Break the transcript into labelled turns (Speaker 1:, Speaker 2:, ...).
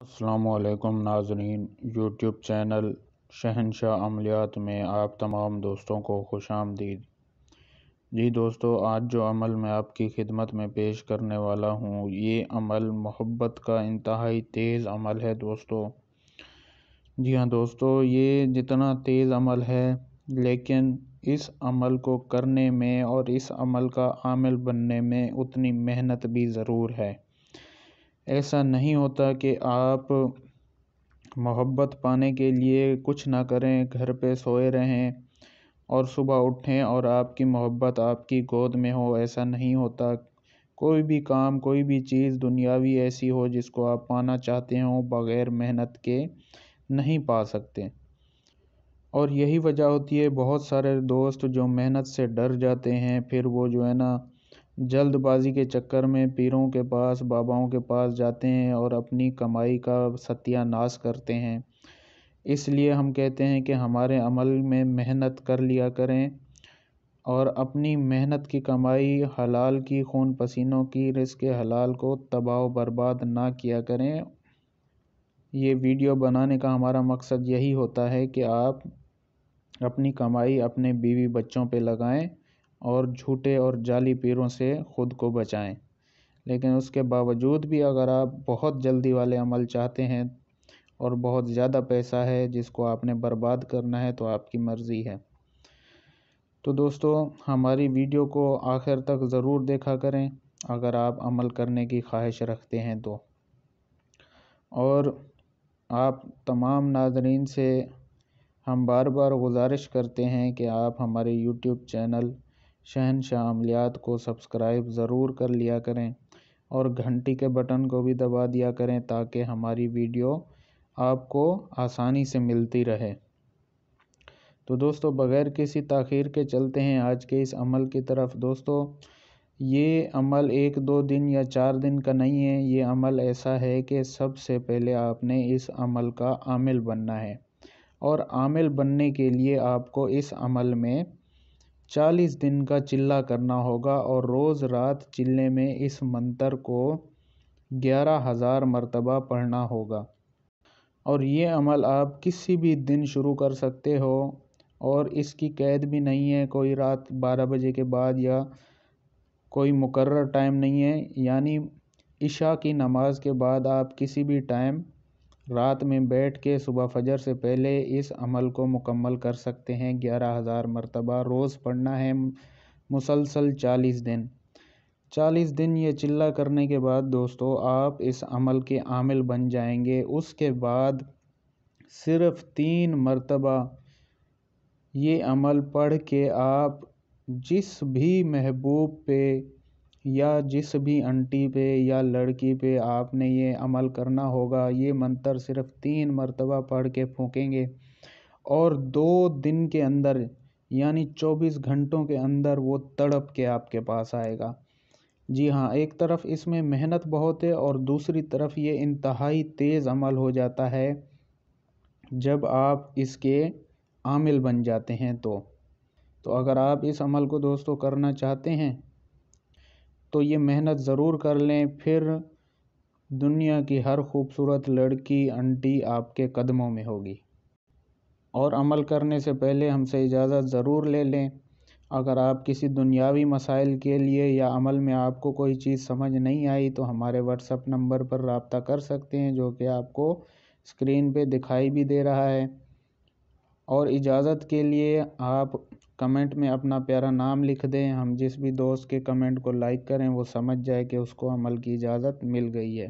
Speaker 1: السلام علیکم ناظرین، یوٹیوب چینل شہنشاہ عملیات میں آپ تمام دوستوں کو خوش آمدید۔ جی دوستو، آج جو عمل میں آپ کی خدمت میں پیش کرنے والا ہوں، یہ عمل محبت کا انتہائی تیز عمل ہے دوستو۔ جی ہاں دوستو، یہ جتنا تیز عمل ہے لیکن اس عمل کو کرنے میں اور اس عمل کا عامل بننے میں اتنی محنت بھی ضرور ہے۔ ایسا نہیں ہوتا کہ آپ محبت پانے کے لیے کچھ نہ کریں، گھر پہ سوئے رہیں اور صبح اٹھیں اور آپ کی محبت آپ کی گود میں ہو۔ ایسا نہیں ہوتا۔ کوئی بھی کام، کوئی بھی چیز دنیاوی ایسی ہو جس کو آپ پانا چاہتے ہوں، بغیر محنت کے نہیں پا سکتے۔ اور یہی وجہ ہوتی ہے بہت سارے دوست جو محنت سے ڈر جاتے ہیں، پھر وہ جو ہے نا جلد بازی کے چکر میں پیروں کے پاس، باباؤں کے پاس جاتے ہیں اور اپنی کمائی کا ستیہ ناش کرتے ہیں۔ اس لیے ہم کہتے ہیں کہ ہمارے عمل میں محنت کر لیا کریں اور اپنی محنت کی کمائی، حلال کی، خون پسینوں کی رزق حلال کو تباہ و برباد نہ کیا کریں۔ یہ ویڈیو بنانے کا ہمارا مقصد یہی ہوتا ہے کہ آپ اپنی کمائی اپنے بیوی بچوں پہ لگائیں اور جھوٹے اور جعلی پیروں سے خود کو بچائیں۔ لیکن اس کے باوجود بھی اگر آپ بہت جلدی والے عمل چاہتے ہیں اور بہت زیادہ پیسہ ہے جس کو آپ نے برباد کرنا ہے، تو آپ کی مرضی ہے۔ تو دوستو، ہماری ویڈیو کو آخر تک ضرور دیکھا کریں اگر آپ عمل کرنے کی خواہش رکھتے ہیں تو۔ اور آپ تمام ناظرین سے ہم بار بار گزارش کرتے ہیں کہ آپ ہمارے یوٹیوب چینل شہنشاہ عملیات کو سبسکرائب ضرور کر لیا کریں اور گھنٹی کے بٹن کو بھی دبا دیا کریں تاکہ ہماری ویڈیو آپ کو آسانی سے ملتی رہے۔ تو دوستو، بغیر کسی تاخیر کے چلتے ہیں آج کے اس عمل کی طرف۔ دوستو، یہ عمل 1-2 دن یا 4 دن کا نہیں ہے۔ یہ عمل ایسا ہے کہ سب سے پہلے آپ نے اس عمل کا عامل بننا ہے، اور عامل بننے کے لیے آپ کو اس عمل میں 40 دن کا چلہ کرنا ہوگا اور روز رات چلے میں اس منتر کو 11,000 مرتبہ پڑھنا ہوگا۔ اور یہ عمل آپ کسی بھی دن شروع کر سکتے ہو اور اس کی قید بھی نہیں ہے، کوئی رات 12 بجے کے بعد یا کوئی مقرر ٹائم نہیں ہے۔ یعنی عشاء کی نماز کے بعد آپ کسی بھی ٹائم رات میں بیٹھ کے صبح فجر سے پہلے اس عمل کو مکمل کر سکتے ہیں۔ 11,000 مرتبہ روز پڑھنا ہے، مسلسل 40 دن۔ 40 دن یہ چلہ کرنے کے بعد دوستو، آپ اس عمل کے عامل بن جائیں گے۔ اس کے بعد صرف 3 مرتبہ یہ عمل پڑھ کے آپ جس بھی محبوب پہ یا جس بھی آنٹی پہ یا لڑکی پہ آپ نے یہ عمل کرنا ہوگا، یہ منتر صرف 3 مرتبہ پڑھ کے پھونکیں گے اور 2 دن کے اندر یعنی 24 گھنٹوں کے اندر وہ تڑپ کے آپ کے پاس آئے گا۔ جی ہاں، ایک طرف اس میں محنت بہت ہے اور دوسری طرف یہ انتہائی تیز عمل ہو جاتا ہے جب آپ اس کے عامل بن جاتے ہیں تو اگر آپ اس عمل کو دوستو کرنا چاہتے ہیں تو یہ محنت ضرور کر لیں، پھر دنیا کی ہر خوبصورت لڑکی، آنٹی آپ کے قدموں میں ہوگی۔ اور عمل کرنے سے پہلے ہم سے اجازت ضرور لے لیں۔ اگر آپ کسی دنیاوی مسائل کے لیے یا عمل میں آپ کو کوئی چیز سمجھ نہیں آئی تو ہمارے واٹس ایپ نمبر پر رابطہ کر سکتے ہیں، جو کہ آپ کو اسکرین پہ دکھائی بھی دے رہا ہے۔ اور اجازت کے لیے آپ کمنٹ میں اپنا پیارا نام لکھ دیں۔ ہم جس بھی دوست کے کمنٹ کو لائک کریں وہ سمجھ جائے کہ اس کو عمل کی اجازت مل گئی ہے۔